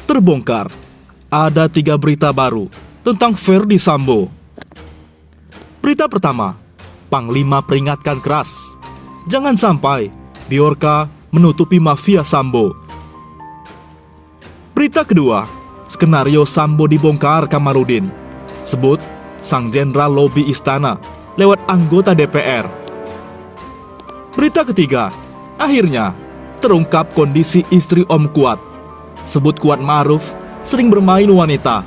Terbongkar. Ada 3 berita baru tentang Ferdy Sambo. Berita pertama, Panglima peringatkan keras, jangan sampai Bjorka menutupi mafia Sambo. Berita kedua, skenario Sambo dibongkar Kamarudin. Sebut sang jenderal lobi istana lewat anggota DPR. Berita ketiga, akhirnya terungkap kondisi istri Om Kuat. Sebut Kuat Ma'ruf sering bermain wanita,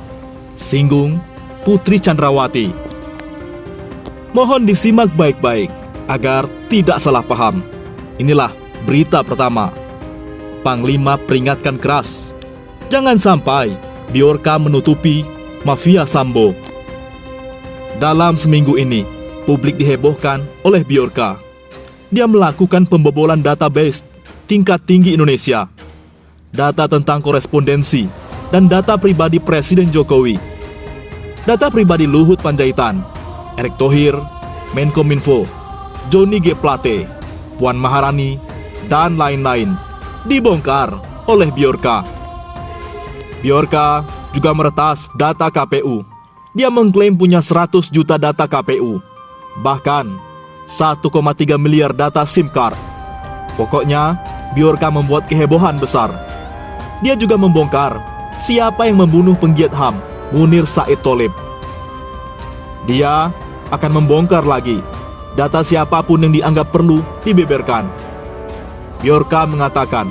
singgung Putri Chandrawati. Mohon disimak baik-baik agar tidak salah paham. Inilah berita pertama. Panglima peringatkan keras, jangan sampai Bjorka menutupi mafia Sambo. Dalam seminggu ini, publik dihebohkan oleh Bjorka. Dia melakukan pembobolan database tingkat tinggi Indonesia, data tentang korespondensi, dan data pribadi Presiden Jokowi, data pribadi Luhut Panjaitan, Erick Thohir, Menkominfo, Johnny G. Plate, Puan Maharani, dan lain-lain dibongkar oleh Bjorka. Bjorka juga meretas data KPU. Dia mengklaim punya 100 juta data KPU, bahkan 1,3 miliar data SIM card. Pokoknya, Bjorka membuat kehebohan besar. Dia juga membongkar siapa yang membunuh penggiat HAM, Munir Said Tholib. Dia akan membongkar lagi data siapapun yang dianggap perlu dibeberkan. Bjorka mengatakan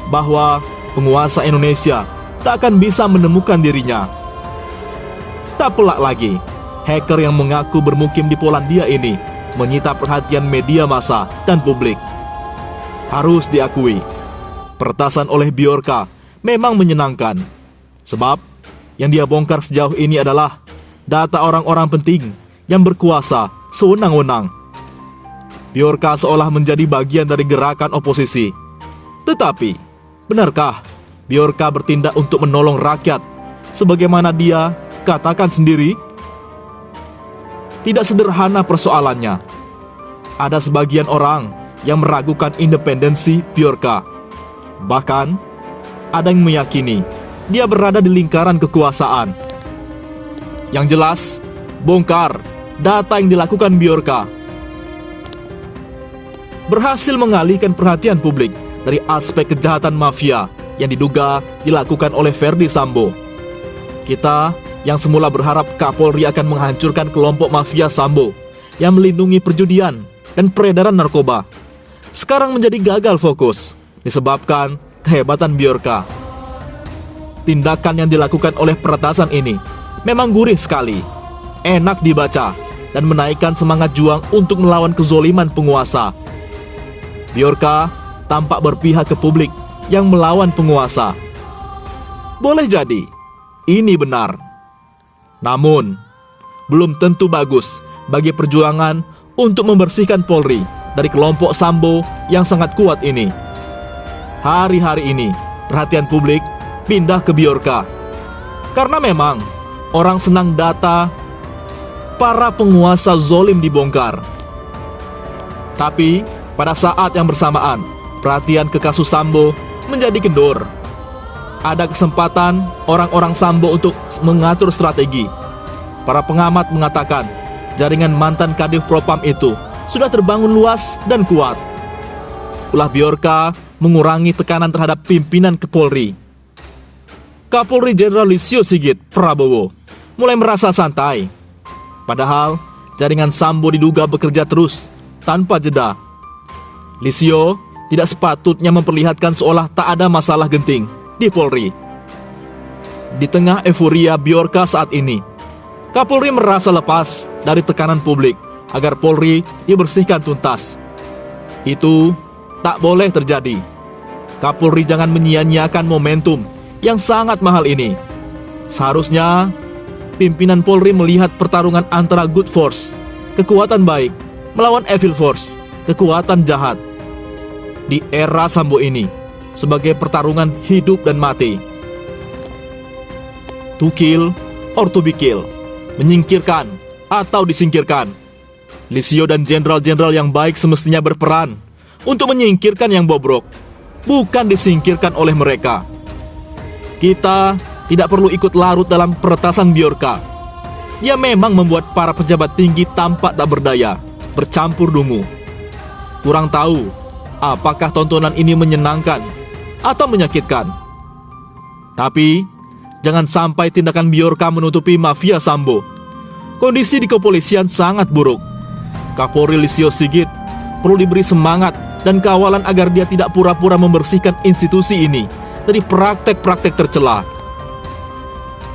bahwa penguasa Indonesia tak akan bisa menemukan dirinya. Tak pelak lagi, hacker yang mengaku bermukim di Polandia ini menyita perhatian media massa dan publik. Harus diakui, peretasan oleh Bjorka memang menyenangkan. Sebab yang dia bongkar sejauh ini adalah data orang-orang penting yang berkuasa sewenang-wenang. Bjorka seolah menjadi bagian dari gerakan oposisi. Tetapi, benarkah Bjorka bertindak untuk menolong rakyat sebagaimana dia katakan sendiri? Tidak sederhana persoalannya. Ada sebagian orang yang meragukan independensi Bjorka. Bahkan, ada yang meyakini dia berada di lingkaran kekuasaan. Yang jelas, bongkar data yang dilakukan Bjorka berhasil mengalihkan perhatian publik dari aspek kejahatan mafia yang diduga dilakukan oleh Ferdy Sambo. Kita yang semula berharap Kapolri akan menghancurkan kelompok mafia Sambo yang melindungi perjudian dan peredaran narkoba, sekarang menjadi gagal fokus disebabkan kehebatan Bjorka. Tindakan yang dilakukan oleh peretasan ini memang gurih sekali, enak dibaca, dan menaikkan semangat juang untuk melawan kezoliman penguasa. Bjorka tampak berpihak ke publik yang melawan penguasa. Boleh jadi ini benar, namun belum tentu bagus bagi perjuangan untuk membersihkan Polri dari kelompok Sambo yang sangat kuat ini. Hari-hari ini perhatian publik pindah ke Bjorka karena memang orang senang data para penguasa zolim dibongkar. Tapi pada saat yang bersamaan, perhatian ke kasus Sambo menjadi kendor. Ada kesempatan orang-orang Sambo untuk mengatur strategi. Para pengamat mengatakan jaringan mantan Kadif Propam itu sudah terbangun luas dan kuat. Ulah Bjorka mengurangi tekanan terhadap pimpinan Polri. Kapolri Jenderal Listio Sigit Prabowo mulai merasa santai. Padahal jaringan Sambo diduga bekerja terus tanpa jeda. Listio tidak sepatutnya memperlihatkan seolah tak ada masalah genting di Polri. Di tengah euforia Bjorka saat ini, Kapolri merasa lepas dari tekanan publik agar Polri dibersihkan tuntas. Itu tak boleh terjadi. Kapolri jangan menyia-nyiakan momentum yang sangat mahal ini. Seharusnya pimpinan Polri melihat pertarungan antara good force, kekuatan baik, melawan evil force, kekuatan jahat. Di era Sambo ini sebagai pertarungan hidup dan mati. To kill or to be killed, menyingkirkan atau disingkirkan. Listio dan jenderal-jenderal yang baik semestinya berperan untuk menyingkirkan yang bobrok, bukan disingkirkan oleh mereka. Kita tidak perlu ikut larut dalam peretasan Bjorka. Dia memang membuat para pejabat tinggi tampak tak berdaya, bercampur dungu. Kurang tahu apakah tontonan ini menyenangkan atau menyakitkan. Tapi jangan sampai tindakan Bjorka menutupi mafia Sambo. Kondisi di kepolisian sangat buruk. Kapolri Listio Sigit perlu diberi semangat dan kawalan agar dia tidak pura-pura membersihkan institusi ini dari praktek-praktek tercela.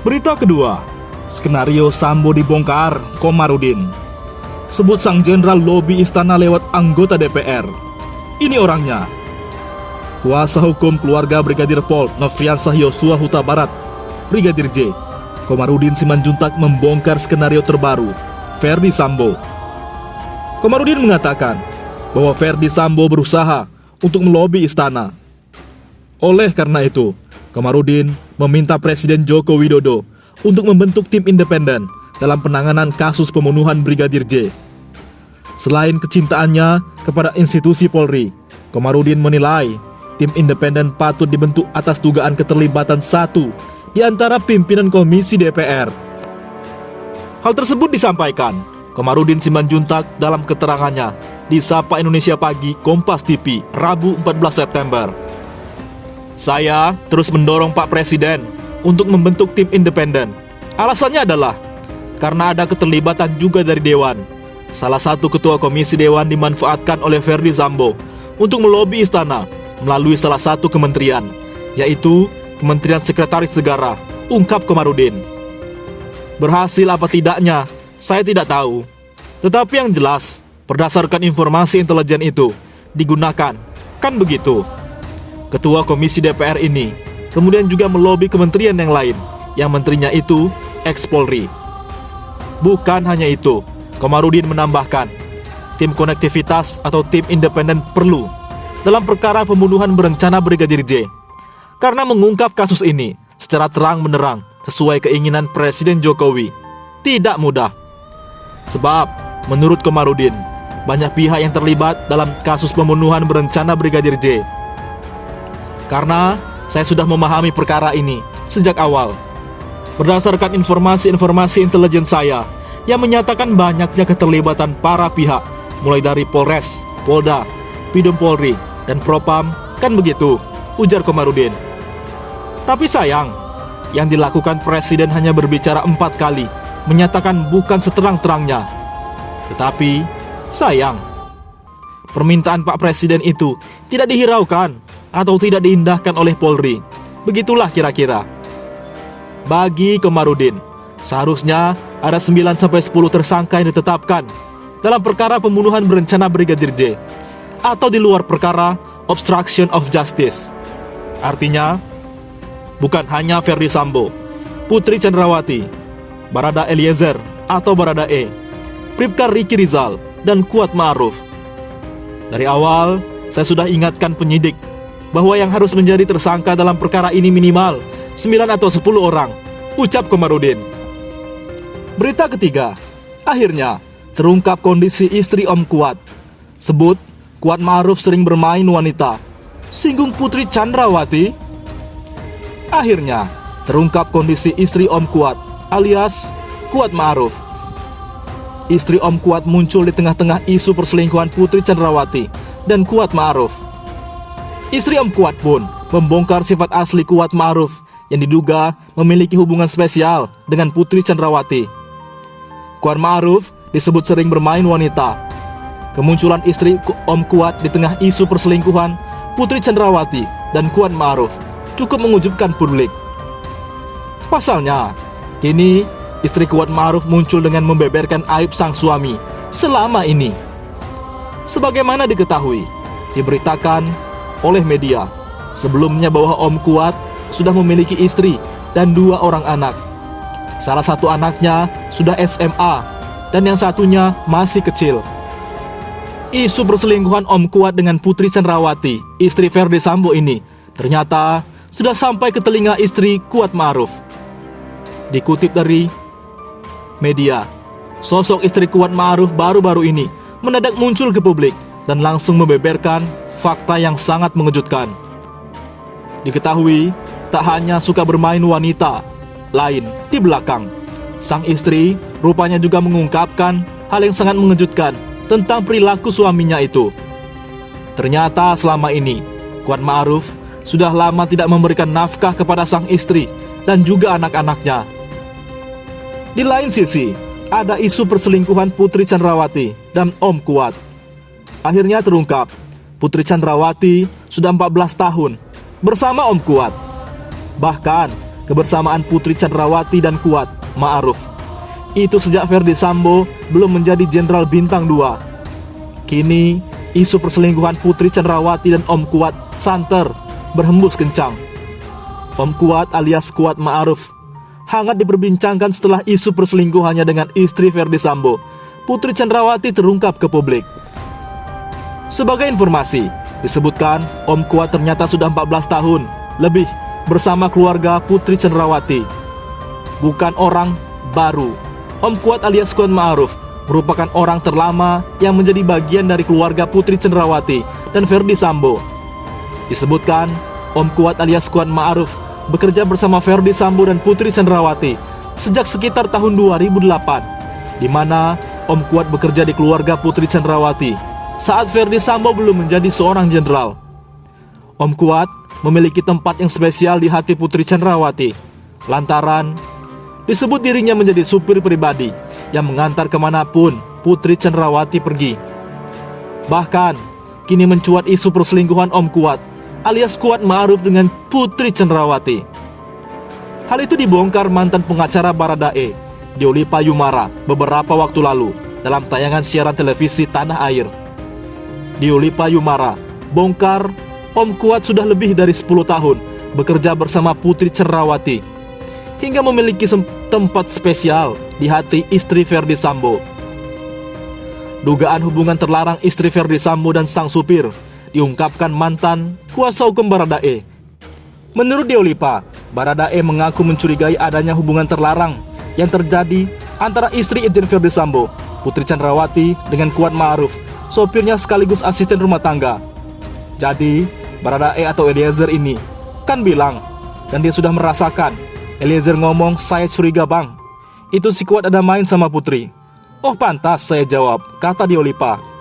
Berita kedua, skenario Sambo dibongkar, Komarudin. Sebut sang jenderal lobi istana lewat anggota DPR. Ini orangnya. Kuasa hukum keluarga Brigadir Pol Nofriansah Yosua Huta Barat, Brigadir J, Komarudin Simanjuntak membongkar skenario terbaru, Ferdi Sambo. Komarudin mengatakan bahwa Ferdi Sambo berusaha untuk melobi istana. Oleh karena itu, Komarudin meminta Presiden Joko Widodo untuk membentuk tim independen dalam penanganan kasus pembunuhan Brigadir J. Selain kecintaannya kepada institusi Polri, Komarudin menilai tim independen patut dibentuk atas dugaan keterlibatan satu di antara pimpinan komisi DPR. Hal tersebut disampaikan Komarudin Simanjuntak dalam keterangannya di Sapa Indonesia Pagi Kompas TV Rabu 14 September. Saya terus mendorong Pak Presiden untuk membentuk tim independen. Alasannya adalah karena ada keterlibatan juga dari Dewan. Salah satu ketua komisi Dewan dimanfaatkan oleh Ferdi Sambo untuk melobi istana melalui salah satu kementerian, yaitu Kementerian Sekretaris Negara, ungkap Komarudin. Berhasil apa tidaknya, saya tidak tahu. Tetapi yang jelas, berdasarkan informasi intelijen itu digunakan, kan begitu. Ketua Komisi DPR ini kemudian juga melobi kementerian yang lain, yang menterinya itu ex-Polri. Bukan hanya itu, Komarudin menambahkan, tim konektivitas atau tim independen perlu dalam perkara pembunuhan berencana Brigadir J, karena mengungkap kasus ini secara terang-menerang sesuai keinginan Presiden Jokowi tidak mudah. Sebab, menurut Komarudin, banyak pihak yang terlibat dalam kasus pembunuhan berencana Brigadir J. Karena saya sudah memahami perkara ini sejak awal. Berdasarkan informasi-informasi intelijen saya yang menyatakan banyaknya keterlibatan para pihak, mulai dari Polres, Polda, Pidum Polri, dan Propam, kan begitu, ujar Komarudin. Tapi sayang, yang dilakukan Presiden hanya berbicara 4 kali, menyatakan bukan seterang-terangnya. Tetapi, sayang, permintaan Pak Presiden itu tidak dihiraukan atau tidak diindahkan oleh Polri. Begitulah kira-kira. Bagi Komarudin, seharusnya ada 9-10 tersangka yang ditetapkan dalam perkara pembunuhan berencana Brigadir J, atau di luar perkara obstruction of justice. Artinya, bukan hanya Ferdi Sambo, Putri Chandrawati, Barada Eliezer atau Barada E, Bribka Riki Rizal, dan Kuat Ma'ruf. Dari awal, saya sudah ingatkan penyidik bahwa yang harus menjadi tersangka dalam perkara ini minimal 9 atau 10 orang, ucap Komarudin. Berita ketiga, akhirnya terungkap kondisi istri Om Kuat. Sebut, Kuat Ma'ruf sering bermain wanita. Singgung Putri Chandrawati. Akhirnya terungkap kondisi istri Om Kuat alias Kuat Ma'ruf. Istri Om Kuat muncul di tengah-tengah isu perselingkuhan Putri Chandrawati dan Kuat Ma'ruf. Istri Om Kuat pun membongkar sifat asli Kuat Ma'ruf yang diduga memiliki hubungan spesial dengan Putri Chandrawati. Kuat Ma'ruf disebut sering bermain wanita. Kemunculan istri Om Kuat di tengah isu perselingkuhan Putri Chandrawati dan Kuat Ma'ruf cukup mengejutkan publik. Pasalnya, kini istri Kuat Ma'ruf muncul dengan membeberkan aib sang suami selama ini. Sebagaimana diketahui, diberitakan oleh media sebelumnya bahwa Om Kuat sudah memiliki istri dan 2 orang anak. Salah satu anaknya sudah SMA dan yang satunya masih kecil. Isu perselingkuhan Om Kuat dengan Putri Chandrawati, istri Ferdi Sambo ini, ternyata sudah sampai ke telinga istri Kuat Ma'ruf. Dikutip dari media, sosok istri Kuat Ma'ruf baru-baru ini mendadak muncul ke publik dan langsung membeberkan fakta yang sangat mengejutkan. Diketahui, tak hanya suka bermain wanita lain di belakang. Sang istri rupanya juga mengungkapkan hal yang sangat mengejutkan tentang perilaku suaminya itu. Ternyata selama ini Kuat Ma'ruf sudah lama tidak memberikan nafkah kepada sang istri dan juga anak-anaknya. Di lain sisi, ada isu perselingkuhan Putri Chandrawati dan Om Kuat. Akhirnya terungkap, Putri Chandrawati sudah 14 tahun bersama Om Kuat. Bahkan, kebersamaan Putri Chandrawati dan Kuat Ma'ruf itu sejak Ferdy Sambo belum menjadi Jenderal Bintang 2. Kini, isu perselingkuhan Putri Chandrawati dan Om Kuat santer berhembus kencang. Om Kuat alias Kuat Ma'ruf hangat diperbincangkan setelah isu perselingkuhannya dengan istri Ferdy Sambo, Putri Chandrawati, terungkap ke publik. Sebagai informasi, disebutkan Om Kuat ternyata sudah 14 tahun lebih bersama keluarga Putri Chandrawati. Bukan orang baru. Om Kuat alias Kuat Ma'ruf merupakan orang terlama yang menjadi bagian dari keluarga Putri Chandrawati dan Ferdy Sambo. Disebutkan Om Kuat alias Kuat Ma'ruf bekerja bersama Ferdy Sambo dan Putri Chandrawati sejak sekitar tahun 2008, di mana Om Kuat bekerja di keluarga Putri Chandrawati saat Ferdy Sambo belum menjadi seorang jenderal. Om Kuat memiliki tempat yang spesial di hati Putri Chandrawati, lantaran disebut dirinya menjadi supir pribadi yang mengantar kemanapun Putri Chandrawati pergi. Bahkan, kini mencuat isu perselingkuhan Om Kuat alias Kuat Ma'ruf dengan Putri Chandrawati. Hal itu dibongkar mantan pengacara Baradae, Diolipa Yumara, beberapa waktu lalu dalam tayangan siaran televisi Tanah Air. Diolipa Yumara bongkar Om Kuat sudah lebih dari 10 tahun bekerja bersama Putri Chandrawati hingga memiliki tempat spesial di hati istri Ferdy Sambo. Dugaan hubungan terlarang istri Ferdy Sambo dan sang supir diungkapkan mantan kuasa hukum Baradae. Menurut Diolipa, Baradae mengaku mencurigai adanya hubungan terlarang yang terjadi antara istri Irjen Ferdy Sambo, Putri Chandrawati, dengan Kuat Ma'ruf, sopirnya sekaligus asisten rumah tangga. Jadi, Baradae atau Eliezer ini kan bilang, dan dia sudah merasakan. Eliezer ngomong, "Saya curiga bang, itu si Kuat ada main sama Putri." "Oh pantas," saya jawab, kata Diolipa.